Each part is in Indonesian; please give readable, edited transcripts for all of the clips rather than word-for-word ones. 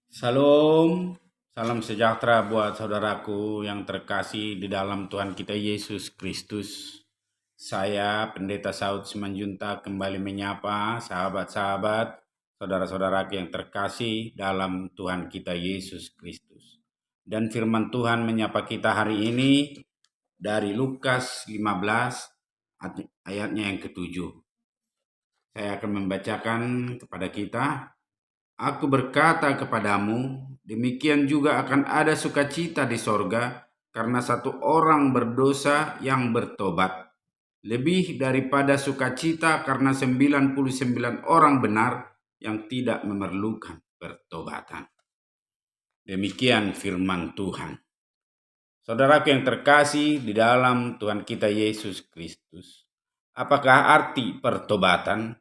Salam, salam sejahtera buat saudaraku yang terkasih di dalam Tuhan kita Yesus Kristus. Saya Pendeta Saud Simanjuntak kembali menyapa sahabat-sahabat, saudara-saudaraku yang terkasih dalam Tuhan kita Yesus Kristus. Dan firman Tuhan menyapa kita hari ini dari Lukas 15 ayatnya yang ketujuh. Saya akan membacakan kepada kita. Aku berkata kepadamu, demikian juga akan ada sukacita di sorga karena satu orang berdosa yang bertobat. Lebih daripada sukacita karena 99 orang benar yang tidak memerlukan pertobatan. Demikian firman Tuhan. Saudaraku yang terkasih di dalam Tuhan kita Yesus Kristus. Apakah arti pertobatan?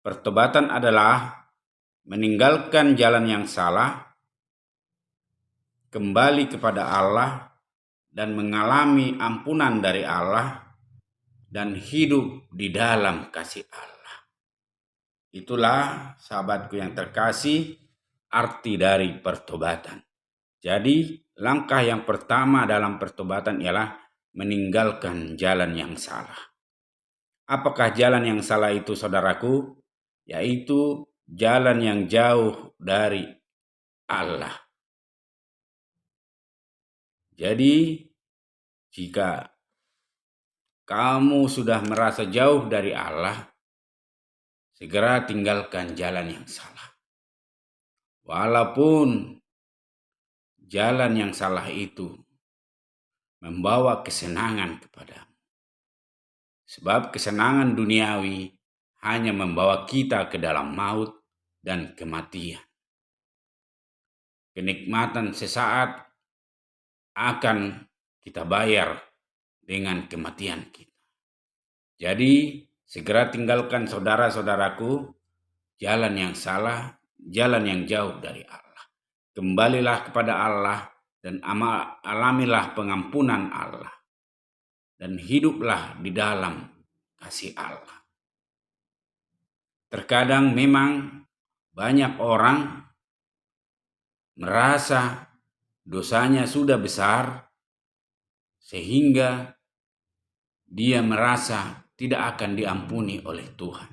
Pertobatan adalah meninggalkan jalan yang salah, kembali kepada Allah, dan mengalami ampunan dari Allah, dan hidup di dalam kasih Allah. Itulah sahabatku yang terkasih, arti dari pertobatan. Jadi langkah yang pertama dalam pertobatan ialah meninggalkan jalan yang salah. Apakah jalan yang salah itu, saudaraku? Yaitu jalan yang jauh dari Allah. Jadi, jika kamu sudah merasa jauh dari Allah, segera tinggalkan jalan yang salah. Walaupun jalan yang salah itu membawa kesenangan kepadamu. Sebab kesenangan duniawi hanya membawa kita ke dalam maut dan kematian. Kenikmatan sesaat akan kita bayar dengan kematian kita. Jadi, segera tinggalkan saudara-saudaraku jalan yang salah, jalan yang jauh dari Allah. Kembalilah kepada Allah dan alamilah pengampunan Allah. Dan hiduplah di dalam kasih Allah. Terkadang memang banyak orang merasa dosanya sudah besar sehingga dia merasa tidak akan diampuni oleh Tuhan.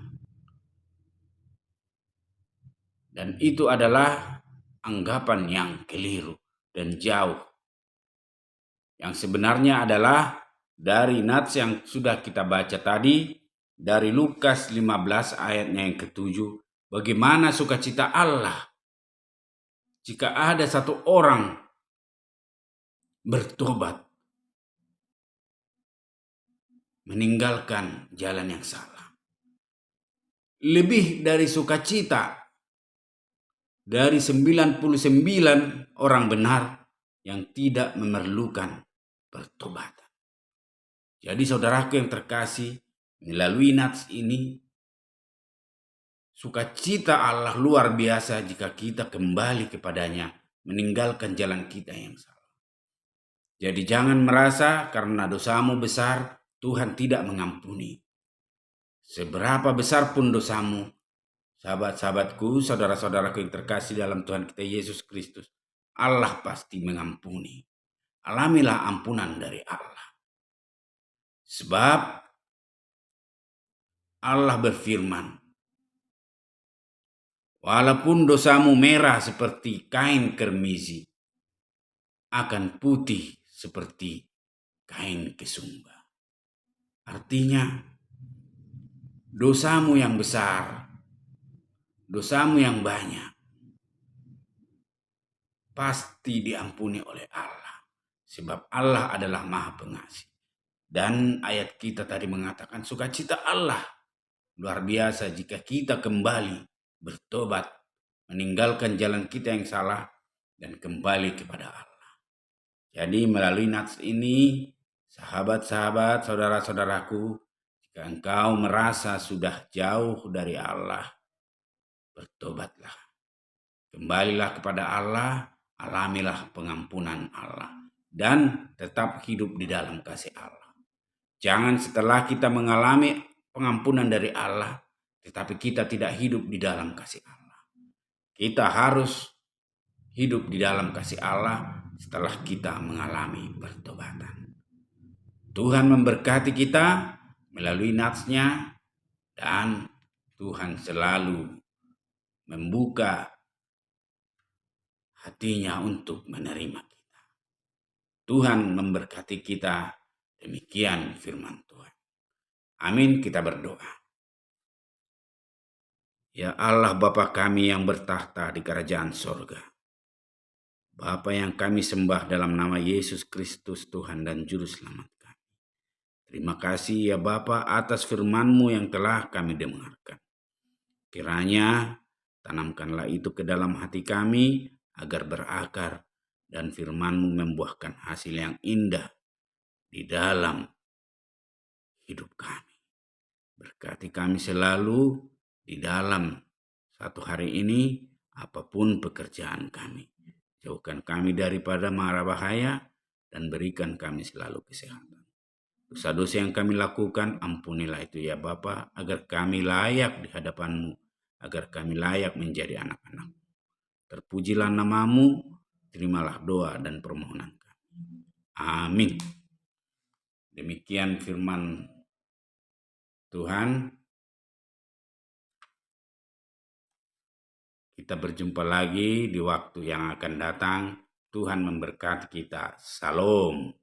Dan itu adalah anggapan yang keliru dan jauh. Yang sebenarnya adalah dari nats yang sudah kita baca tadi, dari Lukas 15 ayatnya yang ketujuh, bagaimana sukacita Allah jika ada satu orang bertobat, meninggalkan jalan yang salah. Lebih dari sukacita dari 99 orang benar yang tidak memerlukan pertobatan. Jadi saudaraku yang terkasih, melalui nats ini, sukacita Allah luar biasa jika kita kembali kepadanya, meninggalkan jalan kita yang salah. Jadi jangan merasa karena dosamu besar, Tuhan tidak mengampuni. Seberapa besar pun dosamu, sahabat-sahabatku, saudara-saudaraku yang terkasih dalam Tuhan kita Yesus Kristus, Allah pasti mengampuni. Alamilah ampunan dari Allah. Sebab Allah berfirman, walaupun dosamu merah seperti kain kermizi, akan putih seperti kain kesumba. Artinya, dosamu yang besar, dosamu yang banyak, pasti diampuni oleh Allah. Sebab Allah adalah Maha Pengasih. Dan ayat kita tadi mengatakan sukacita Allah luar biasa jika kita kembali bertobat, meninggalkan jalan kita yang salah, dan kembali kepada Allah. Jadi melalui nats ini, sahabat-sahabat, saudara-saudaraku, jika engkau merasa sudah jauh dari Allah, bertobatlah. Kembalilah kepada Allah, alamilah pengampunan Allah, dan tetap hidup di dalam kasih Allah. Jangan setelah kita mengalami pengampunan dari Allah, tetapi kita tidak hidup di dalam kasih Allah. Kita harus hidup di dalam kasih Allah setelah kita mengalami pertobatan. Tuhan memberkati kita melalui nats-Nya, dan Tuhan selalu membuka hatinya untuk menerima kita. Tuhan memberkati kita. Demikian firman Tuhan. Amin, kita berdoa. Ya Allah Bapa kami yang bertahta di kerajaan sorga, Bapa yang kami sembah dalam nama Yesus Kristus Tuhan dan Juru Selamat kami. Terima kasih ya Bapa atas firman-Mu yang telah kami dengarkan. Kiranya tanamkanlah itu ke dalam hati kami agar berakar dan firman-Mu membuahkan hasil yang indah di dalam hidup kami. Berkati kami selalu di dalam satu hari ini, apapun pekerjaan kami. Jauhkan kami daripada mara bahaya dan berikan kami selalu kesehatan. Dosa-dosa yang kami lakukan, ampunilah itu ya Bapa, agar kami layak di hadapan-Mu, agar kami layak menjadi anak-anak. Terpujilah nama-Mu, terimalah doa dan permohonan kami. Amin. Demikian firman Tuhan. Kita berjumpa lagi di waktu yang akan datang. Tuhan memberkati kita. Salam.